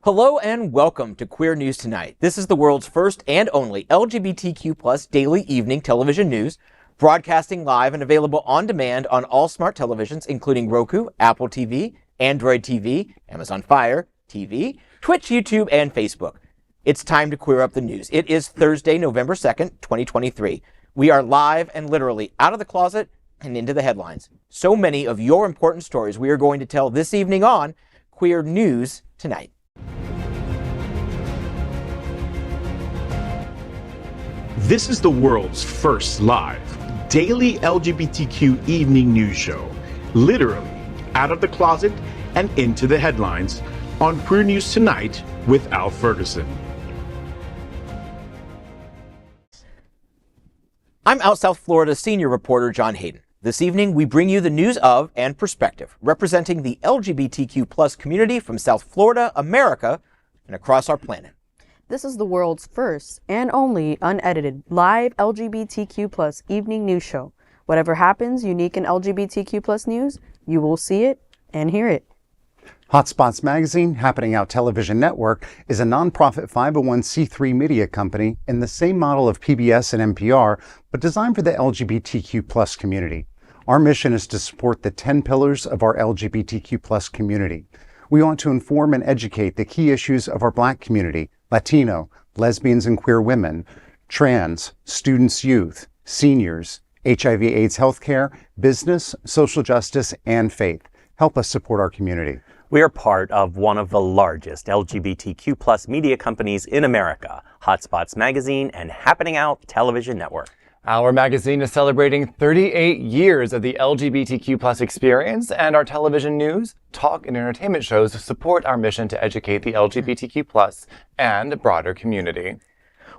Hello and welcome to Queer News Tonight. This is the world's first and only LGBTQ+ daily evening television news, broadcasting live and available on demand on all smart televisions, including Roku, Apple TV, Android TV, Amazon Fire TV, Twitch, YouTube, and Facebook. It's time to queer up the news. It is Thursday, November 2nd, 2023. We are live and literally out of the closet and into the headlines. So many of your important stories we are going to tell this evening on Queer News Tonight. This is the world's first live daily LGBTQ evening news show, literally out of the closet and into the headlines on Queer News Tonight with Al Ferguson. I'm out South Florida senior reporter John Hayden. This evening, we bring you the news of and perspective representing the LGBTQ+ community from South Florida, America, and across our planet. This is the world's first and only unedited live LGBTQ+ evening news show. Whatever happens unique in LGBTQ+ news, you will see it and hear it. Hotspots Magazine, Happening Out Television Network, is a nonprofit 501c3 media company in the same model of PBS and NPR, but designed for the LGBTQ+ community. Our mission is to support the 10 pillars of our LGBTQ+ community. We want to inform and educate the key issues of our Black community, Latino, lesbians and queer women, trans, students, youth, seniors, HIV/AIDS healthcare, business, social justice, and faith. Help us support our community. We are part of one of the largest LGBTQ+ media companies in America, Hotspots Magazine and Happening Out Television Network. Our magazine is celebrating 38 years of the LGBTQ+ experience, and our television news, talk, and entertainment shows support our mission to educate the LGBTQ+ and broader community.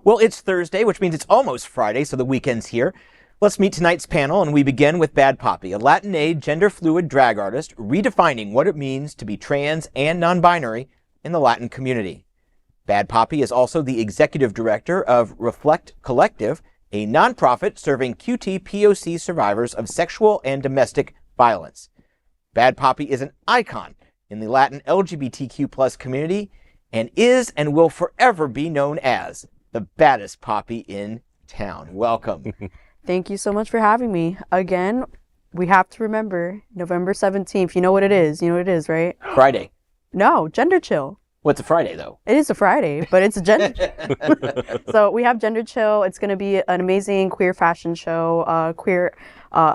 Well, it's Thursday, which means it's almost Friday, so the weekend's here. Let's meet tonight's panel, and we begin with Bad Poppy, a Latin-ade, gender-fluid drag artist redefining what it means to be trans and non-binary in the Latin community. Bad Poppy is also the executive director of Reflect Collective, a nonprofit serving QT/POC survivors of sexual and domestic violence. Bad Poppy is an icon in the Latin LGBTQ+ community and is and will forever be known as the baddest poppy in town. Welcome. Thank you so much for having me. Again, we have to remember November 17th. You know what it is. You know what it is, right? Friday. No, Gender Chill. What's a Friday, though? It is a Friday, but it's a gender. So we have Gender Chill. It's going to be an amazing queer fashion show. Queer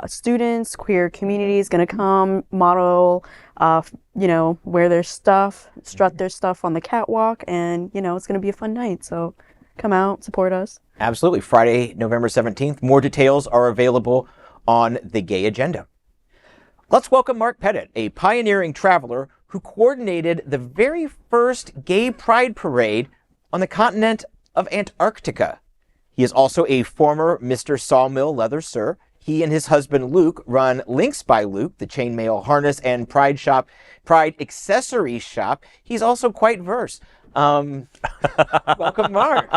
students, queer communities going to come, model, wear their stuff, strut their stuff on the catwalk, and, it's going to be a fun night. So come out, support us. Absolutely. Friday, November 17th. More details are available on the Gay Agenda. Let's welcome Mark Pettit, a pioneering traveler who coordinated the very first gay pride parade on the continent of Antarctica. He is also a former Mr. Sawmill Leather Sir. He and his husband Luke run Links by Luke, the chainmail harness and pride accessory shop. He's also quite verse. Welcome, Mark.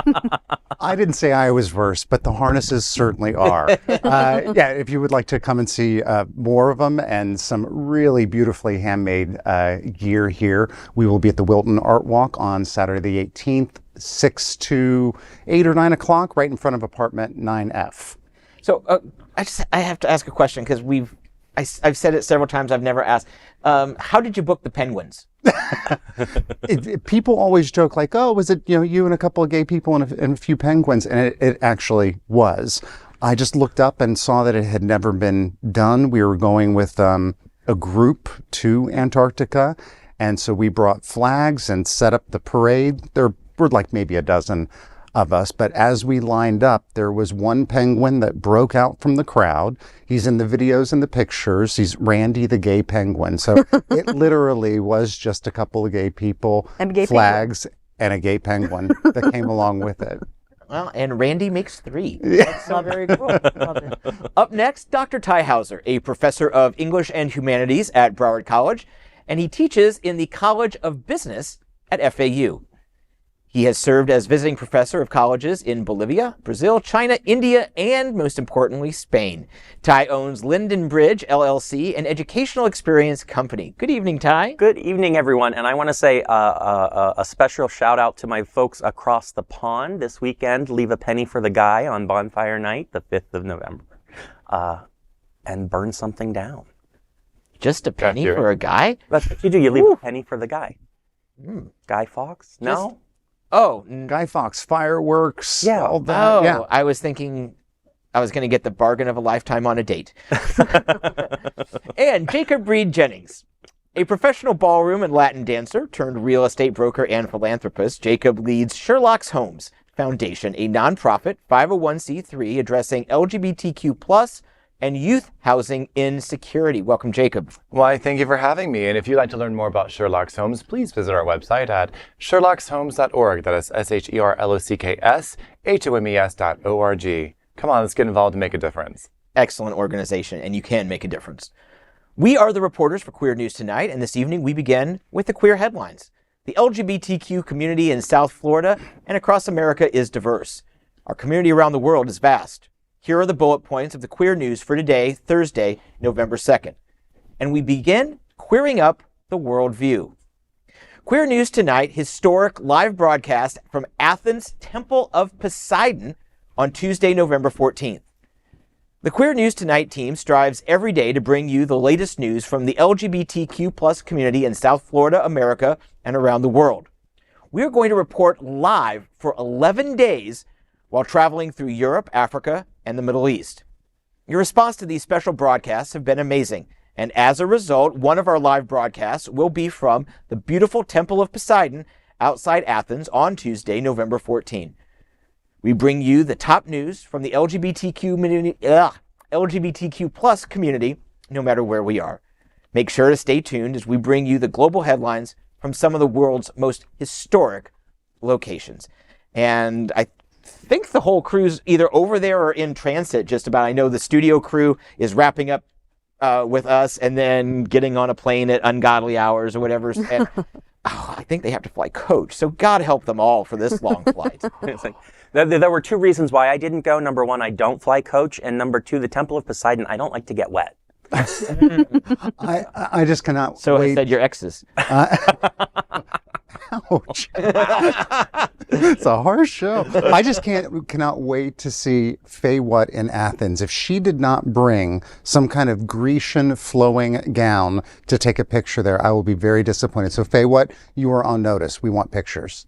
I didn't say I was versed, but the harnesses certainly are. If you would like to come and see more of them and some really beautifully handmade gear here, we will be at the Wilton Art Walk on Saturday the 18th, 6 to 8 or 9 o'clock, right in front of apartment 9F. So I have to ask a question because I've said it several times. I've never asked. How did you book the penguins? People always joke like, "Oh, was it you and a couple of gay people and a few penguins?" And it actually was. I just looked up and saw that it had never been done. We were going with a group to Antarctica, and so we brought flags and set up the parade. There were like maybe a dozen of us, but as we lined up, there was one penguin that broke out from the crowd. He's in the videos and the pictures. He's Randy the gay penguin. So it literally was just a couple of gay people, flags, and a gay penguin that came along with it. Well, and Randy makes 3. That's very cool. Love it. Up next, Dr. Ty Hauser, a professor of English and Humanities at Broward College, and he teaches in the College of Business at FAU. He has served as visiting professor of colleges in Bolivia, Brazil, China, India, and most importantly, Spain. Ty owns Linden Bridge, LLC, an educational experience company. Good evening, Ty. Good evening, everyone. And I want to say a special shout out to my folks across the pond this weekend. Leave a penny for the guy on Bonfire Night, the 5th of November, and burn something down. Just a penny for a guy? That's what you do. You leave a penny for the guy. Guy Fawkes? No? Guy Fawkes, fireworks. Yeah. All that. Yeah. I was thinking I was going to get the bargain of a lifetime on a date. And Jacob Reed Jennings, a professional ballroom and Latin dancer turned real estate broker and philanthropist. Jacob leads Sherlock's Homes Foundation, a nonprofit 501c3 addressing LGBTQ+ and youth housing insecurity. Welcome, Jacob. Why, thank you for having me. And if you'd like to learn more about Sherlock's Homes, please visit our website at sherlockshomes.org. That is SHERLOCKSHOMES.org. Come on, let's get involved and make a difference. Excellent organization, and you can make a difference. We are the reporters for Queer News Tonight, and this evening we begin with the queer headlines. The LGBTQ community in South Florida and across America is diverse. Our community around the world is vast. Here are the bullet points of the queer news for today, Thursday, November 2nd. And we begin queering up the worldview. Queer News Tonight, historic live broadcast from Athens' Temple of Poseidon on Tuesday, November 14th. The Queer News Tonight team strives every day to bring you the latest news from the LGBTQ+ community in South Florida, America, and around the world. We are going to report live for 11 days while traveling through Europe, Africa, and the Middle East. Your response to these special broadcasts have been amazing, and as a result, one of our live broadcasts will be from the beautiful Temple of Poseidon outside Athens on Tuesday, November 14. We bring you the top news from the LGBTQ+ community, no matter where we are. Make sure to stay tuned as we bring you the global headlines from some of the world's most historic locations. And I think the whole crew's either over there or in transit just about. I know the studio crew is wrapping up with us and then getting on a plane at ungodly hours or whatever. And I think they have to fly coach. So God help them all for this long flight. It's like, there were two reasons why I didn't go. Number one, I don't fly coach. And number two, the Temple of Poseidon, I don't like to get wet. I just cannot So wait. I said your exes. Ouch. It's a harsh show. I just cannot wait to see FayWhat in Athens. If she did not bring some kind of Grecian flowing gown to take a picture there, I will be very disappointed. So FayWhat, you are on notice. We want pictures.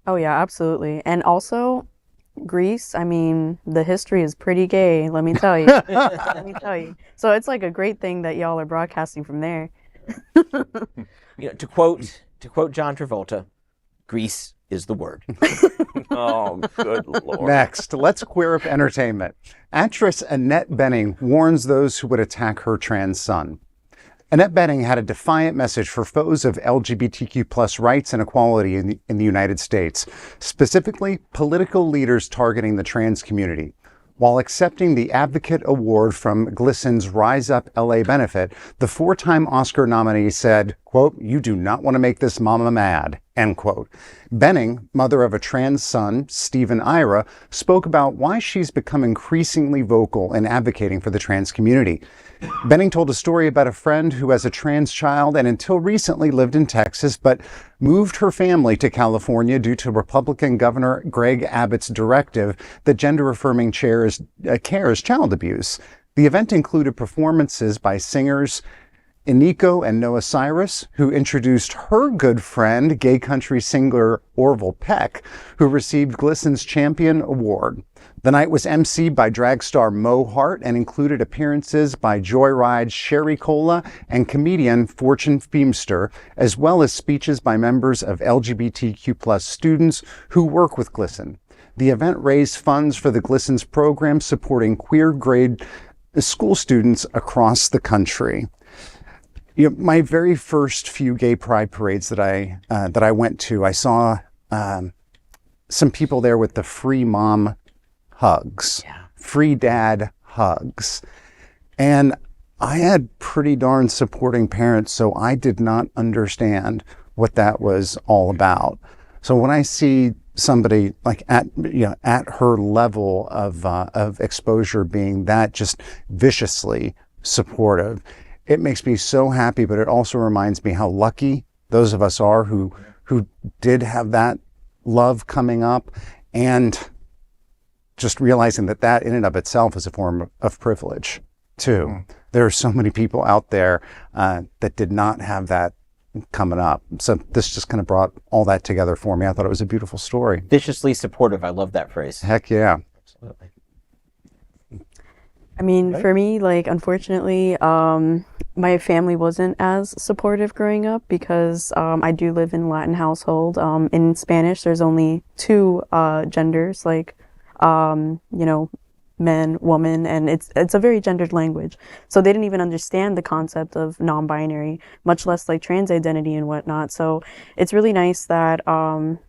Oh yeah, absolutely. And also, Greece, I mean, the history is pretty gay, let me tell you. Let me tell you. So it's like a great thing that y'all are broadcasting from there. To quote John Travolta, Greece is the word. Oh, good Lord. Next, let's queer up entertainment. Actress Annette Bening warns those who would attack her trans son. Annette Bening had a defiant message for foes of LGBTQ+ rights and equality in the United States, specifically political leaders targeting the trans community. While accepting the Advocate Award from GLSEN's Rise Up LA benefit, the four-time Oscar nominee said, quote, "You do not want to make this mama mad," end quote. Bening, mother of a trans son, Stephen Ira, spoke about why she's become increasingly vocal in advocating for the trans community. Bening told a story about a friend who has a trans child and until recently lived in Texas, but moved her family to California due to Republican Governor Greg Abbott's directive that gender-affirming care is child abuse. The event included performances by singers Iniko and Noah Cyrus, who introduced her good friend, gay country singer Orville Peck, who received GLSEN's Champion Award. The night was emceed by drag star Mo Hart and included appearances by Joyride's Sherry Cola and comedian Fortune Feimster, as well as speeches by members of LGBTQ+ students who work with GLSEN. The event raised funds for the GLSEN's program supporting queer grade school students across the country. You know, my very first few gay pride parades that I went to, I saw some people there with the free mom hugs, free dad hugs. And I had pretty darn supporting parents, so I did not understand what that was all about. So when I see somebody like at her level of exposure being that just viciously supportive. It makes me so happy, but it also reminds me how lucky those of us are who did have that love coming up, and just realizing that in and of itself is a form of privilege too. There are so many people out there that did not have that coming up. So this just kind of brought all that together for me. I thought it was a beautiful story. Viciously supportive. I love that phrase. Heck yeah. Absolutely. I mean, for me, like, unfortunately, my family wasn't as supportive growing up because I do live in a Latin household. In Spanish, there's only two genders, like, man, woman, and it's a very gendered language. So they didn't even understand the concept of non-binary, much less like trans identity and whatnot. So it's really nice that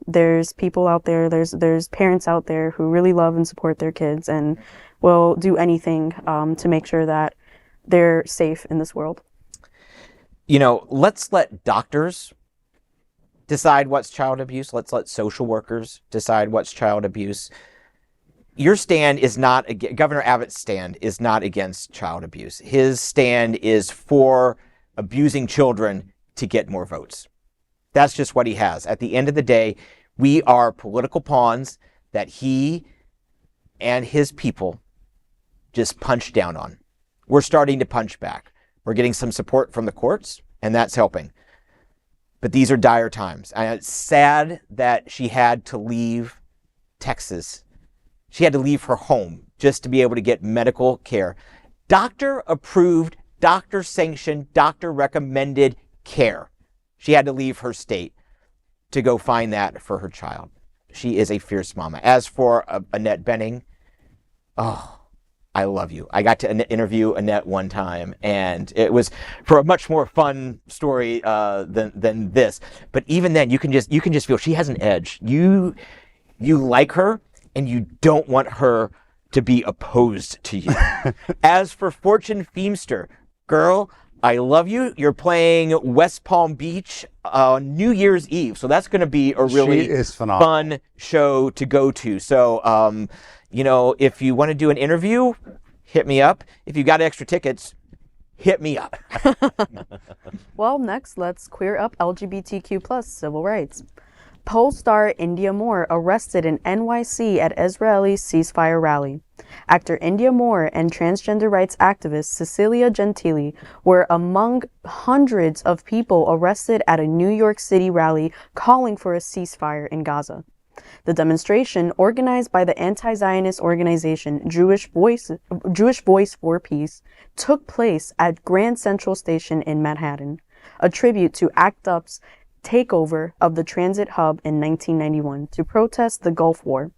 there's people out there, there's parents out there who really love and support their kids and will do anything to make sure that they're safe in this world. Let's let doctors decide what's child abuse. Let's let social workers decide what's child abuse. Your stand is not, Governor Abbott's stand is not against child abuse. His stand is for abusing children to get more votes. That's just what he has. At the end of the day, we are political pawns that he and his people just punch down on. We're starting to punch back. We're getting some support from the courts, and that's helping. But these are dire times. And it's sad that she had to leave Texas. She had to leave her home just to be able to get medical care. Doctor approved, doctor sanctioned, doctor recommended care. She had to leave her state to go find that for her child. She is a fierce mama. As for Annette Bening, I love you. I got to interview Annette one time, and it was for a much more fun story than this. But even then, you can just feel she has an edge. You like her, and you don't want her to be opposed to you. As for Fortune Feimster, girl, I love you. You're playing West Palm Beach on New Year's Eve, so that's going to be a really fun show to go to. So, if you want to do an interview, hit me up. If you got extra tickets, hit me up. Well, next, let's queer up LGBTQ+ civil rights. Pole star India Moore arrested in NYC at Israeli ceasefire rally. Actor India Moore and transgender rights activist Cecilia Gentili were among hundreds of people arrested at a New York City rally calling for a ceasefire in Gaza. The demonstration, organized by the anti-Zionist organization Jewish Voice for Peace, took place at Grand Central Station in Manhattan, a tribute to ACT UP's takeover of the transit hub in 1991 to protest the Gulf War.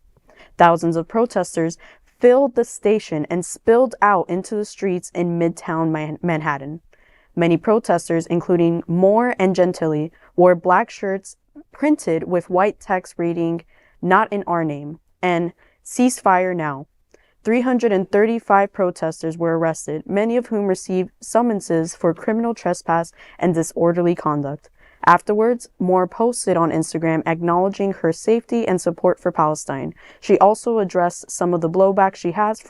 Thousands of protesters filled the station and spilled out into the streets in Midtown Manhattan. Many protesters, including Moore and Gentili, wore black shirts printed with white text reading, "Not in our name," and "Ceasefire now." 335 protesters were arrested, many of whom received summonses for criminal trespass and disorderly conduct. Afterwards, Moore posted on Instagram acknowledging her safety and support for Palestine. She also addressed some of the blowback she has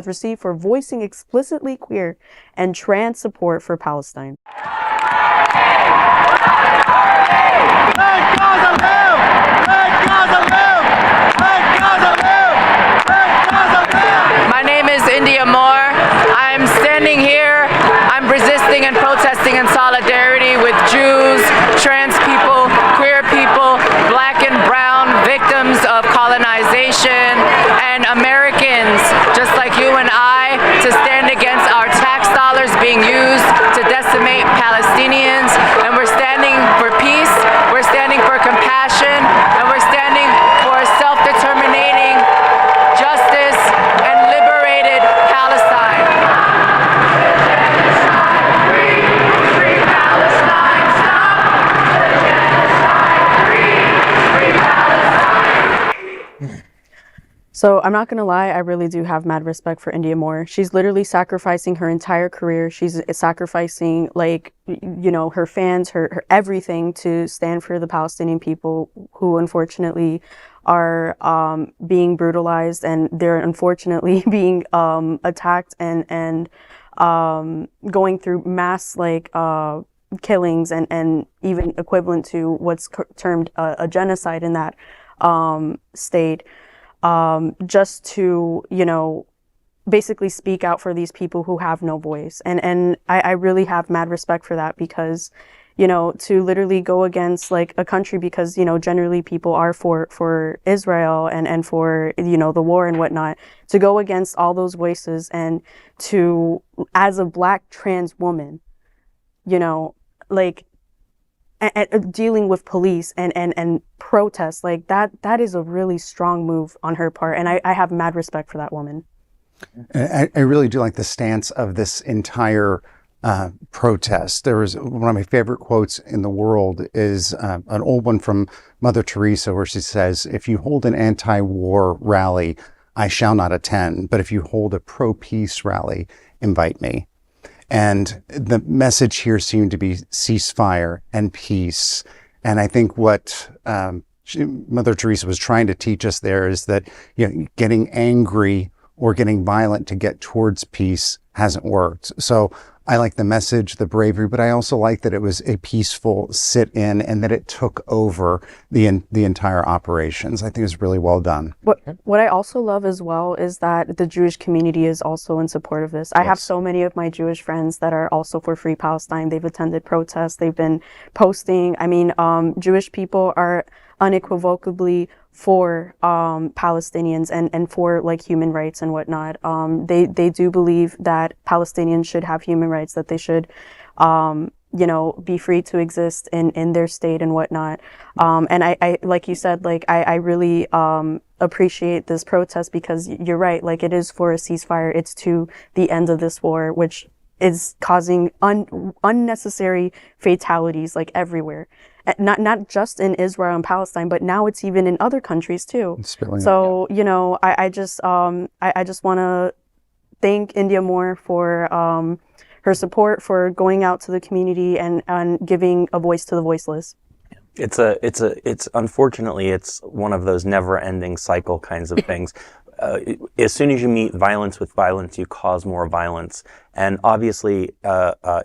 received for voicing explicitly queer and trans support for Palestine. My name is India Moore. I'm standing here. I'm resisting and protesting in solidarity with Jews, trans people, queer people, black and brown victims of colonization, and Americans, just like you and I, to stand against our tax dollars being used to decimate Palestinians. And we're standing for peace, we're standing for compassion, and we're standing for a self-determinating justice and liberated Palestine. Free Palestine, stop the genocide. Free Palestine. So I'm not gonna lie, I really do have mad respect for India Moore. She's literally sacrificing her entire career. She's sacrificing her fans, her everything to stand for the Palestinian people who unfortunately are being brutalized, and they're unfortunately being attacked and going through mass killings and even equivalent to what's termed a genocide in that state. Just to, basically speak out for these people who have no voice. And I really have mad respect for that, because, to literally go against like a country, because, generally people are for Israel and for, the war and whatnot, to go against all those voices and to, as a Black trans woman, dealing with police and protests, like that is a really strong move on her part. And I have mad respect for that woman. I really do like the stance of this entire protest. There was one of my favorite quotes in the world is an old one from Mother Teresa, where she says, "If you hold an anti-war rally, I shall not attend. But if you hold a pro-peace rally, invite me." And the message here seemed to be ceasefire and peace. And I think what Mother Teresa was trying to teach us there is that getting angry or getting violent to get towards peace hasn't worked. So I like the message, the bravery, but I also like that it was a peaceful sit-in and that it took over the entire operations. I think it was really well done. What I also love as well is that the Jewish community is also in support of this. I have so many of my Jewish friends that are also for Free Palestine. They've attended protests. They've been posting. I mean, Jewish people are unequivocally for Palestinians and for like human rights and whatnot. They do believe that Palestinians should have human rights, that they should be free to exist in their state and whatnot. And I like you said, like I really appreciate this protest, because you're right, like it is for a ceasefire. It's to the end of this war, which is causing unnecessary fatalities like everywhere. Not just in Israel and Palestine, but now it's even in other countries too. So, I just want to thank India Moore for her support, for going out to the community and giving a voice to the voiceless. It's unfortunately, it's one of those never-ending cycle kinds of things. As soon as you meet violence with violence, you cause more violence. And obviously,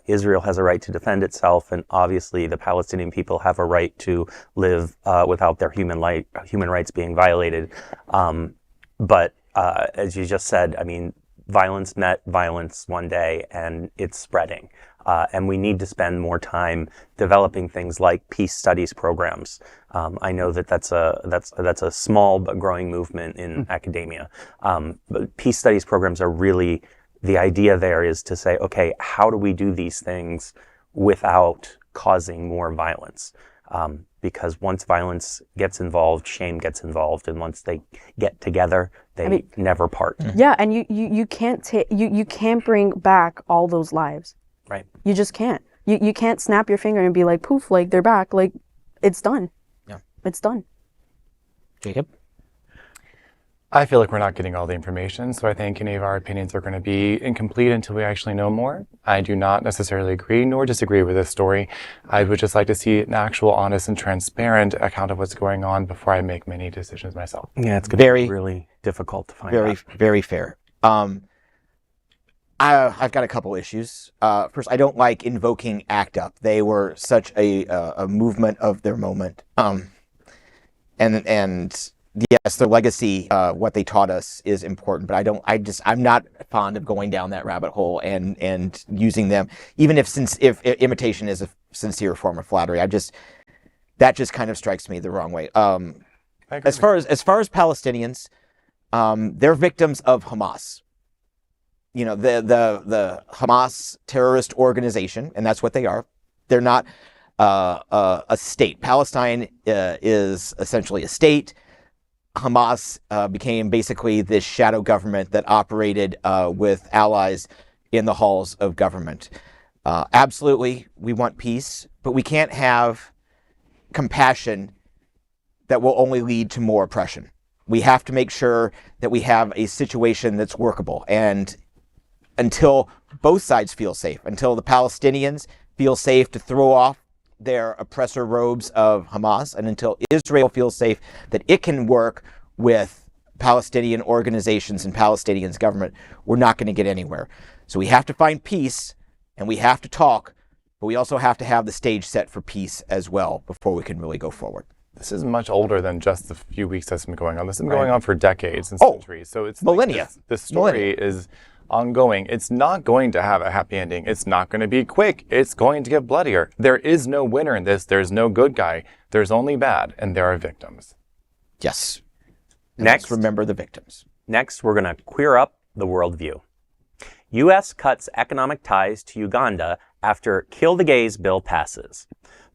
Israel has a right to defend itself, and obviously the Palestinian people have a right to live without their human rights being violated. But as you just said, I mean, violence met violence one day, and it's spreading. And we need to spend more time developing things like peace studies programs. I know that's a small but growing movement in academia. But peace studies programs are really, the idea there is to say, okay, how do we do these things without causing more violence? Because once violence gets involved, shame gets involved, and once they get together, they never part. Yeah, and you can't you can't bring back all those lives. Right. You just can't. You can't snap your finger and be like, poof, like they're back. Like, it's done. Yeah. It's done. Jacob? I feel like we're not getting all the information, so I think any of our opinions are going to be incomplete until we actually know more. I do not necessarily agree nor disagree with this story. I would just like to see an actual, honest, and transparent account of what's going on before I make many decisions myself. Yeah, it's going to be really difficult to find out. Very fair. I've got a couple issues. First, I don't like invoking ACT UP. They were such a movement of their moment. And yes, their legacy, what they taught us is important, but I'm not fond of going down that rabbit hole and using them, even if imitation is a sincere form of flattery. That just kind of strikes me the wrong way. As far as Palestinians, they're victims of Hamas. The Hamas terrorist organization, and that's what they are. They're not a state. Palestine is essentially a state. Hamas became basically this shadow government that operated with allies in the halls of government. Absolutely, we want peace, but we can't have compassion that will only lead to more oppression. We have to make sure that we have a situation that's workable. And until both sides feel safe, until the Palestinians feel safe to throw off their oppressor robes of Hamas, and until Israel feels safe that it can work with Palestinian organizations and Palestinians' government, we're not going to get anywhere. So we have to find peace, and we have to talk, but we also have to have the stage set for peace as well before we can really go forward. This is much older than just the few weeks that's been going on. This has been going on for decades and centuries. So it's millennia. Like this story is ongoing. It's not going to have a happy ending. It's not going to be quick. It's going to get bloodier. There is no winner in this. There's no good guy. There's only bad, and there are victims. Yes. Next, remember the victims. Next, we're going to queer up the worldview. U.S. cuts economic ties to Uganda after Kill the Gays bill passes.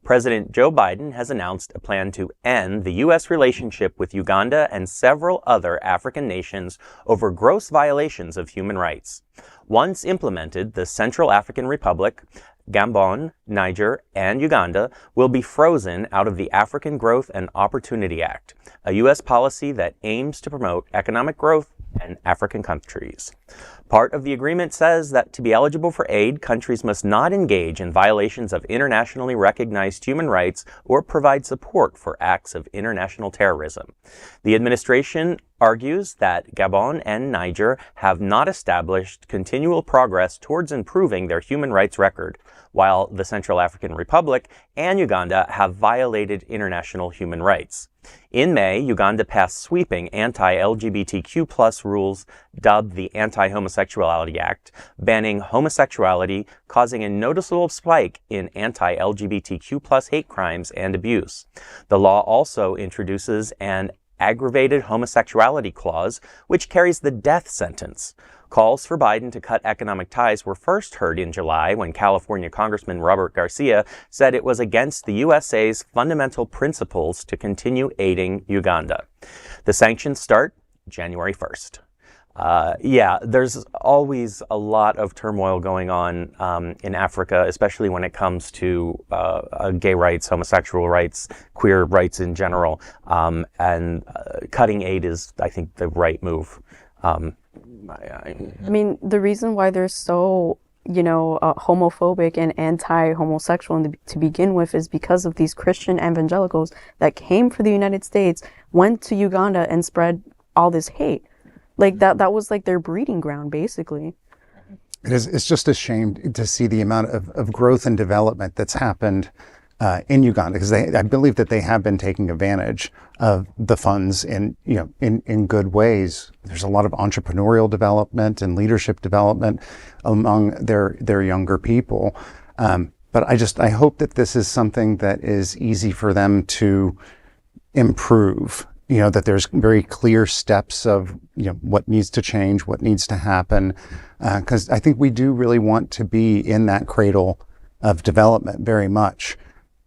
President Joe Biden has announced a plan to end the U.S. relationship with Uganda and several other African nations over gross violations of human rights. Once implemented, the Central African Republic, Gabon, Niger, and Uganda will be frozen out of the African Growth and Opportunity Act, a U.S. policy that aims to promote economic growth in African countries. Part of the agreement says that to be eligible for aid, countries must not engage in violations of internationally recognized human rights or provide support for acts of international terrorism. The administration argues that Gabon and Niger have not established continual progress towards improving their human rights record, while the Central African Republic and Uganda have violated international human rights. In May, Uganda passed sweeping anti-LGBTQ+ rules dubbed the Anti-Homosexuality Act, banning homosexuality, causing a noticeable spike in anti-LGBTQ+ hate crimes and abuse. The law also introduces an aggravated homosexuality clause, which carries the death sentence. Calls for Biden to cut economic ties were first heard in July when California Congressman Robert Garcia said it was against the USA's fundamental principles to continue aiding Uganda. The sanctions start January 1st. There's always a lot of turmoil going on in Africa, especially when it comes to gay rights, homosexual rights, queer rights in general. And cutting aid is, I think, the right move. I mean, the reason why they're so, homophobic and anti-homosexual to begin with is because of these Christian evangelicals that came for the United States, went to Uganda and spread all this hate. Like that was like their breeding ground, basically. It's just a shame to see the amount of growth and development that's happened in Uganda, because I believe that they have been taking advantage of the funds in good ways. There's a lot of entrepreneurial development and leadership development among their younger people. But I hope that this is something that is easy for them to improve. That there's very clear steps of what needs to change, what needs to happen, because I think we do really want to be in that cradle of development very much.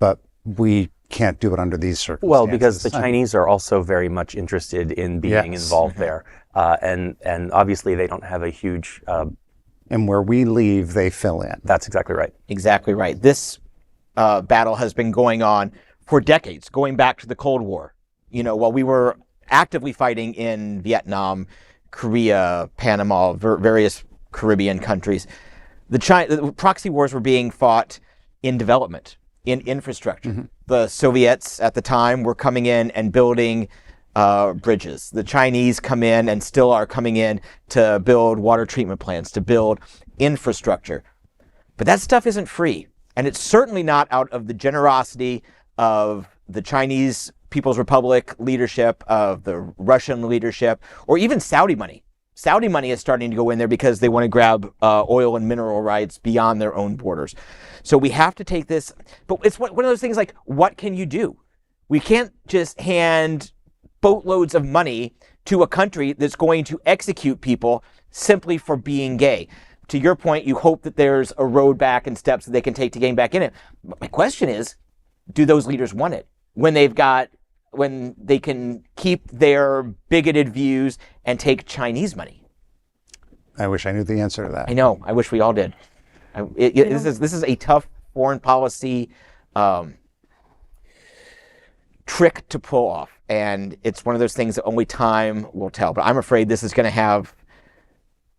But we can't do it under these circumstances. Well, because the Chinese are also very much interested in being involved there. And obviously they don't have a huge... and where we leave, they fill in. That's exactly right. Exactly right. This battle has been going on for decades, going back to the Cold War. While we were actively fighting in Vietnam, Korea, Panama, various Caribbean countries, the proxy wars were being fought in development, in infrastructure. Mm-hmm. The Soviets at the time were coming in and building bridges. The Chinese come in and still are coming in to build water treatment plants, to build infrastructure. But that stuff isn't free. And it's certainly not out of the generosity of the Chinese People's Republic leadership, of the Russian leadership, or even Saudi money. Saudi money is starting to go in there because they want to grab oil and mineral rights beyond their own borders. So we have to take this, but it's one of those things like, what can you do? We can't just hand boatloads of money to a country that's going to execute people simply for being gay. To your point, you hope that there's a road back and steps that they can take to gain back in it. But my question is, do those leaders want it? When they can keep their bigoted views and take Chinese money? I wish I knew the answer to that. I know. I wish we all did. This is a tough foreign policy trick to pull off. And it's one of those things that only time will tell. But I'm afraid this is going to have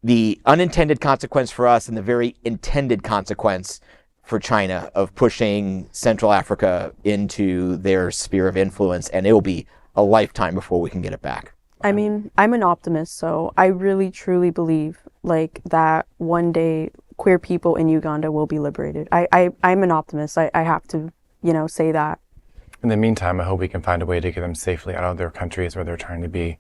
the unintended consequence for us and the very intended consequence for China of pushing Central Africa into their sphere of influence. And it will be a lifetime before we can get it back. I mean, I'm an optimist, so I really truly believe like that one day queer people in Uganda will be liberated. I'm an optimist. I have to, say that. In the meantime, I hope we can find a way to get them safely out of their countries where they're trying to be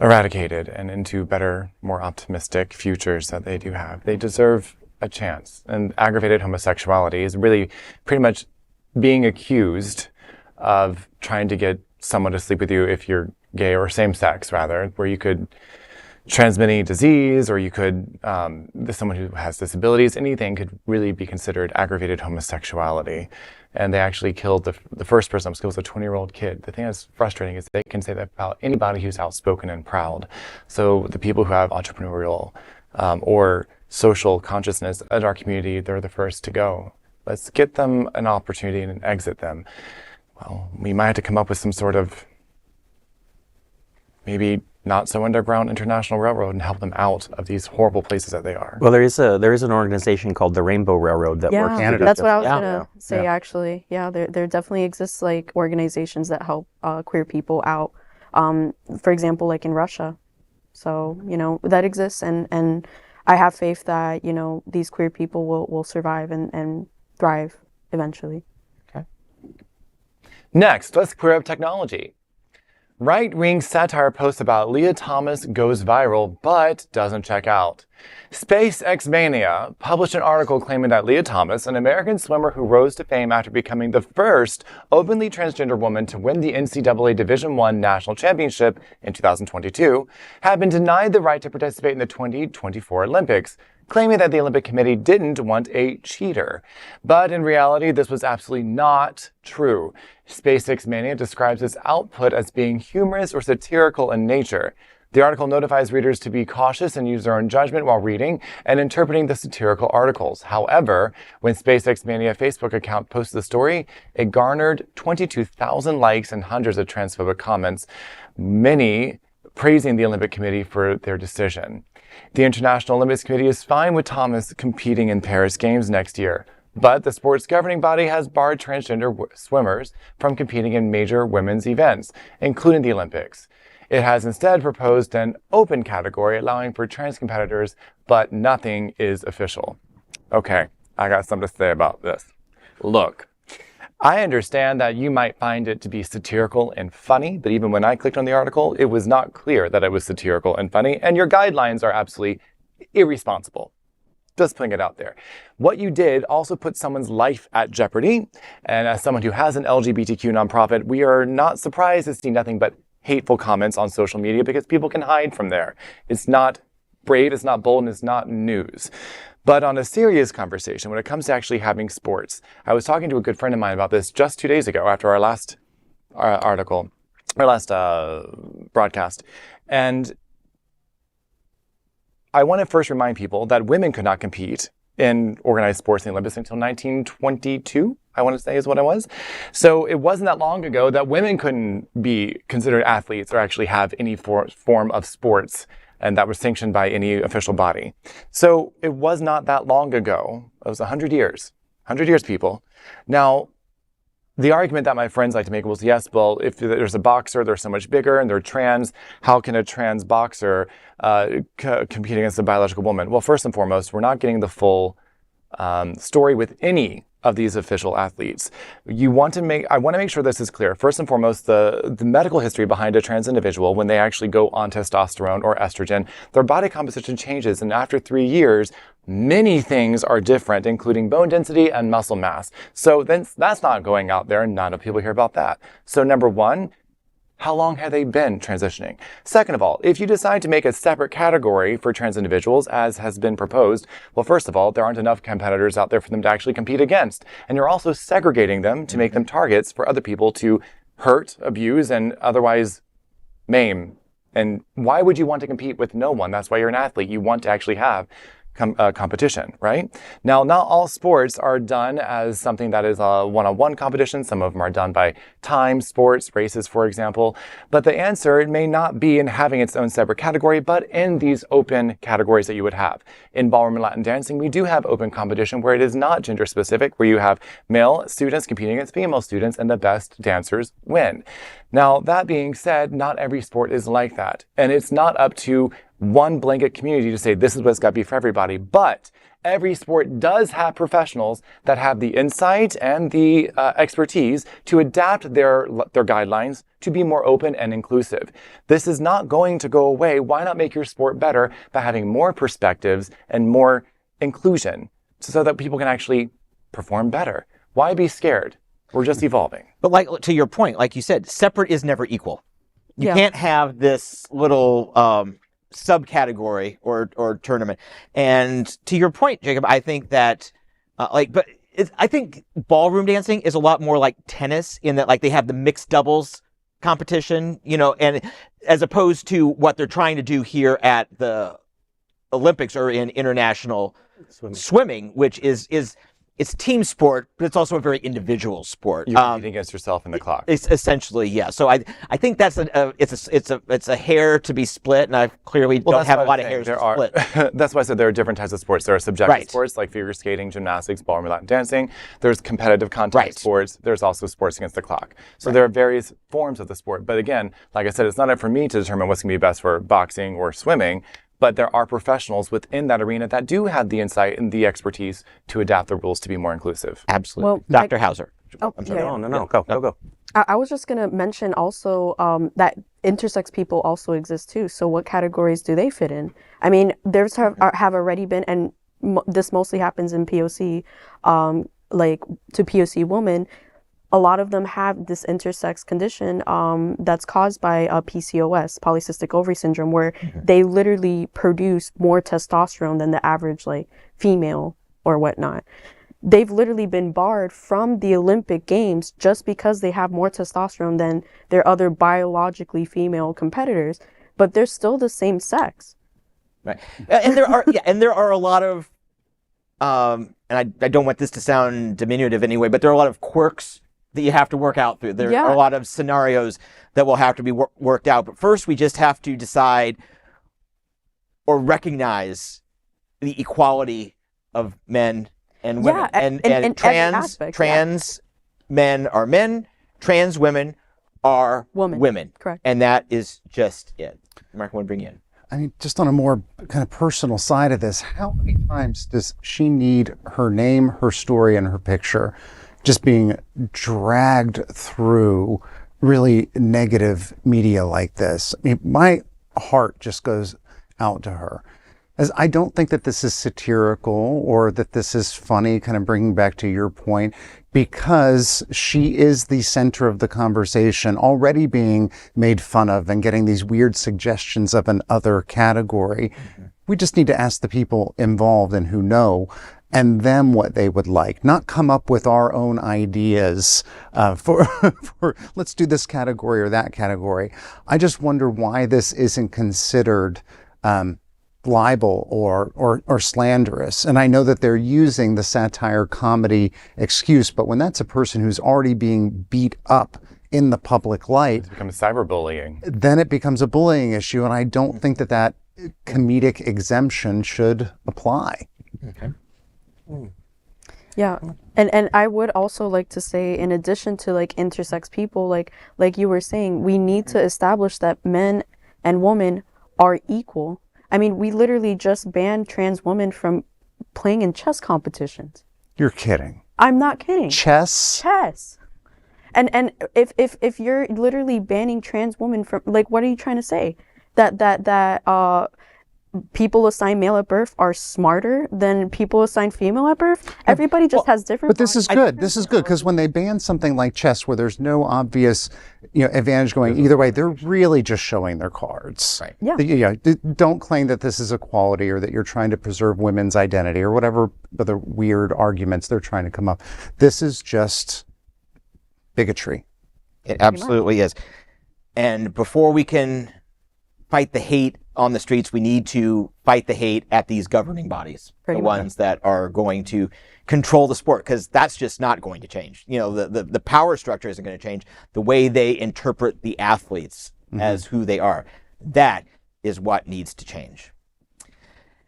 eradicated and into better, more optimistic futures that they do have. They deserve a chance. And aggravated homosexuality is really pretty much being accused of trying to get someone to sleep with you if you're gay, or same sex rather, where you could transmit any disease, or you could, someone who has disabilities, anything could really be considered aggravated homosexuality. And they actually killed the first person that was killed was a 20-year-old kid. The thing that's frustrating is they can say that about anybody who's outspoken and proud. So the people who have entrepreneurial or social consciousness in our community, they're the first to go. Let's get them an opportunity and exit them. Well, we might have to come up with some sort of maybe not so underground international railroad and help them out of these horrible places that they are. Well, there is an organization called the Rainbow Railroad that works. Yeah, that's what I was gonna say. Actually, there definitely exists like organizations that help queer people out. For example, like in Russia. So that exists, and I have faith that these queer people will survive and thrive eventually. Okay. Next, let's queer up technology. Right-wing satire post about Leah Thomas goes viral, but doesn't check out. SpaceX Mania published an article claiming that Leah Thomas, an American swimmer who rose to fame after becoming the first openly transgender woman to win the NCAA Division I National Championship in 2022, had been denied the right to participate in the 2024 Olympics, claiming that the Olympic Committee didn't want a cheater. But in reality, this was absolutely not true. SpaceX Mania describes its output as being humorous or satirical in nature. The article notifies readers to be cautious and use their own judgment while reading and interpreting the satirical articles. However, when SpaceX Mania Facebook account posted the story, it garnered 22,000 likes and hundreds of transphobic comments, many praising the Olympic Committee for their decision. The International Olympics Committee is fine with Thomas competing in Paris Games next year, but the sport's governing body has barred transgender swimmers from competing in major women's events, including the Olympics. It has instead proposed an open category allowing for trans competitors, but nothing is official. Okay, I got something to say about this. Look, I understand that you might find it to be satirical and funny, but even when I clicked on the article, it was not clear that it was satirical and funny, and your guidelines are absolutely irresponsible. Just putting it out there. What you did also put someone's life at jeopardy, and as someone who has an LGBTQ nonprofit, we are not surprised to see nothing but hateful comments on social media because people can hide from there. It's not brave, it's not bold, and it's not news. But on a serious conversation, when it comes to actually having sports, I was talking to a good friend of mine about this just 2 days ago after our last broadcast. And I want to first remind people that women could not compete in organized sports in the Olympics until 1922, I want to say is what it was. So it wasn't that long ago that women couldn't be considered athletes or actually have any form of sports, and that was sanctioned by any official body. So it was not that long ago. It was 100 years. 100 years, people. Now, the argument that my friends like to make was, yes, well, if there's a boxer, they're so much bigger and they're trans, how can a trans boxer compete against a biological woman? Well, first and foremost, we're not getting the full story with any of these official athletes. I want to make sure this is clear. First and foremost, the medical history behind a trans individual, when they actually go on testosterone or estrogen, their body composition changes. And after 3 years, many things are different, including bone density and muscle mass. So then that's not going out there, and not enough people hear about that. So number one, how long have they been transitioning? Second of all, if you decide to make a separate category for trans individuals, as has been proposed, well, first of all, there aren't enough competitors out there for them to actually compete against. And you're also segregating them to make them targets for other people to hurt, abuse, and otherwise maim. And why would you want to compete with no one? That's why you're an athlete. You want to actually have competition, right? Now, not all sports are done as something that is a one-on-one competition. Some of them are done by time sports, races, for example. But the answer may not be in having its own separate category, but in these open categories that you would have. In ballroom and Latin dancing, we do have open competition where it is not gender specific, where you have male students competing against female students and the best dancers win. Now, that being said, not every sport is like that. And it's not up to one blanket community to say this is what's got to be for everybody. But every sport does have professionals that have the insight and the expertise to adapt their guidelines to be more open and inclusive. This is not going to go away. Why not make your sport better by having more perspectives and more inclusion so that people can actually perform better? Why be scared? We're just evolving. But like to your point, like you said, separate is never equal. You can't have this little subcategory or tournament. And to your point, Jacob, I think that I think ballroom dancing is a lot more like tennis in that like they have the mixed doubles competition, and as opposed to what they're trying to do here at the Olympics or in international swimming, which is it's team sport, but it's also a very individual sport. You're competing against yourself in the clock. It's essentially, yeah. So I think that's it's a hair to be split, and I clearly don't have a lot of hairs to split. That's why I said there are different types of sports. There are subjective sports like figure skating, gymnastics, ballroom, Latin dancing. There's competitive contact sports. There's also sports against the clock. So there are various forms of the sport. But again, like I said, it's not up for me to determine what's going to be best for boxing or swimming. But there are professionals within that arena that do have the insight and the expertise to adapt the rules to be more inclusive. Absolutely. Well, Dr. Hauser. Oh, I'm sorry. No. Go. I was just going to mention also that intersex people also exist too. So what categories do they fit in? I mean, there's have already been, and this mostly happens in POC, like to POC women. A lot of them have this intersex condition that's caused by PCOS, polycystic ovary syndrome, where they literally produce more testosterone than the average like female or whatnot. They've literally been barred from the Olympic Games just because they have more testosterone than their other biologically female competitors, but they're still the same sex. Right, and there are a lot of, and I don't want this to sound diminutive anyway, but there are a lot of quirks that you have to work out through. There are a lot of scenarios that will have to be worked out. But first, we just have to decide or recognize the equality of men and women. And trans men are men, trans women are women. Correct. And that is just it. Mark, I want to bring you in. I mean, just on a more kind of personal side of this, how many times does she need her name, her story, and her picture just being dragged through really negative media like this? I mean, my heart just goes out to her. As I don't think that this is satirical or that this is funny, kind of bringing back to your point, because she is the center of the conversation, already being made fun of and getting these weird suggestions of an other category. We just need to ask the people involved and who know, and them what they would like, not come up with our own ideas for let's do this category or that category. I just wonder why this isn't considered libel or slanderous. And I know that they're using the satire comedy excuse, but when that's a person who's already being beat up in the public light, it becomes cyberbullying. Then it becomes a bullying issue, and I don't think that comedic exemption should apply. Okay. Yeah, and I would also like to say, in addition to like intersex people, like you were saying, we need to establish that men and women are equal. I mean, we literally just banned trans women from playing in chess competitions. You're kidding. I'm not kidding. Chess? Chess. And if you're literally banning trans women from, like, what are you trying to say? That people assigned male at birth are smarter than people assigned female at birth? Everybody just has different. But this is good. This is good because when they ban something like chess, where there's no obvious, advantage going either way, they're really just showing their cards. Right. Yeah. Don't claim that this is equality or that you're trying to preserve women's identity or whatever other weird arguments they're trying to come up. This is just bigotry. It absolutely is. And before we can fight the hate on the streets. We need to fight the hate at these governing bodies, Pretty the much. ones that are going to control the sport, because that's just not going to change. You know, the power structure isn't going to change. The way they interpret the athletes as who they are, that is what needs to change.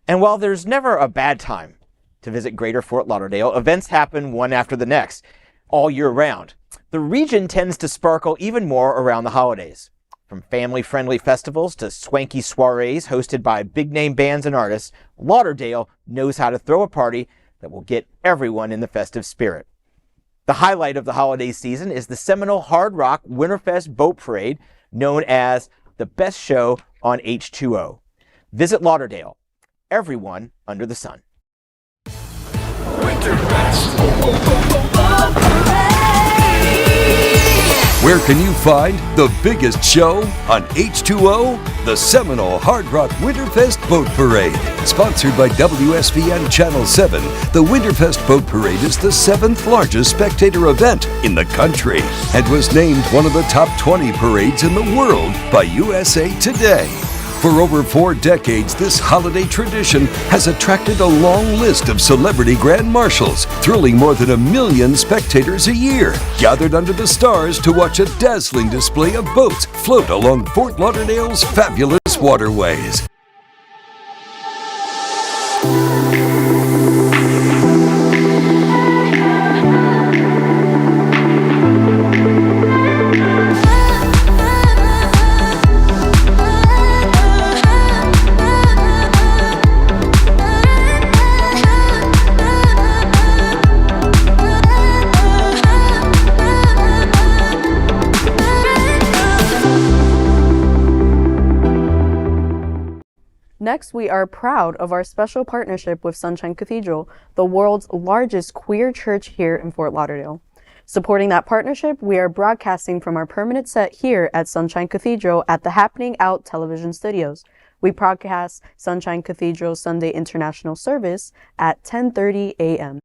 And while there's never a bad time to visit Greater Fort Lauderdale, events happen one after the next all year round. The region tends to sparkle even more around the holidays. From family-friendly festivals to swanky soirees hosted by big-name bands and artists, Lauderdale knows how to throw a party that will get everyone in the festive spirit. The highlight of the holiday season is the seminal Hard Rock Winterfest Boat Parade, known as the best show on H2O. Visit Lauderdale. Everyone under the sun. Where can you find the biggest show on H2O? The seminal Hard Rock Winterfest Boat Parade. Sponsored by WSVN Channel 7, the Winterfest Boat Parade is the 7th largest spectator event in the country and was named one of the top 20 parades in the world by USA Today. For over 4 decades, this holiday tradition has attracted a long list of celebrity grand marshals, thrilling more than 1 million spectators a year, gathered under the stars to watch a dazzling display of boats float along Fort Lauderdale's fabulous waterways. Next, we are proud of our special partnership with Sunshine Cathedral, the world's largest queer church here in Fort Lauderdale. Supporting that partnership, we are broadcasting from our permanent set here at Sunshine Cathedral at the Happening Out television studios. We broadcast Sunshine Cathedral Sunday International Service at 10:30 a.m.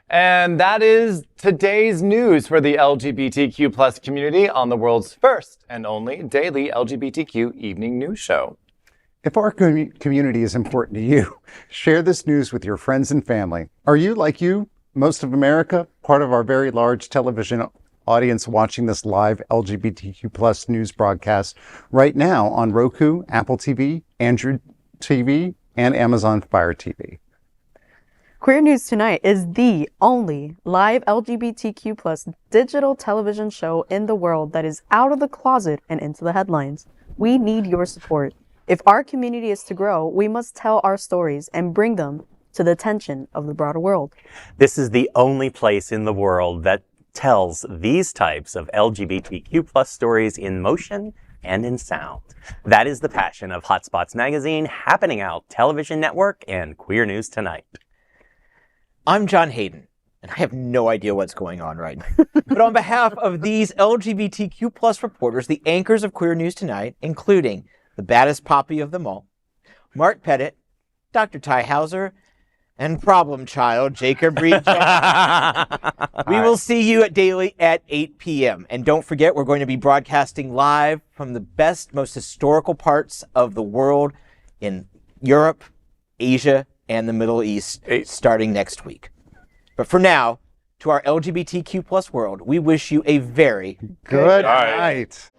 And that is today's news for the LGBTQ plus community on the world's first and only daily LGBTQ evening news show. If our community is important to you, share this news with your friends and family. Are you, like most of America, part of our very large television audience watching this live LGBTQ plus news broadcast right now on Roku, Apple TV, Android TV, and Amazon Fire TV? Queer News Tonight is the only live LGBTQ plus digital television show in the world that is out of the closet and into the headlines. We need your support. If our community is to grow, we must tell our stories and bring them to the attention of the broader world. This is the only place in the world that tells these types of LGBTQ plus stories in motion and in sound. That is the passion of Hotspots Magazine, Happening Out Television Network, and Queer News Tonight. I'm John Hayden, and I have no idea what's going on right now. But on behalf of these LGBTQ plus reporters, the anchors of Queer News Tonight, including the baddest poppy of them all, Mark Pettit, Dr. Ty Hauser, and problem child, Jacob Reed. We will see you at Daily at 8 p.m. And don't forget, we're going to be broadcasting live from the best, most historical parts of the world in Europe, Asia, and the Middle East starting next week. But for now, to our LGBTQ plus world, we wish you a very Good night.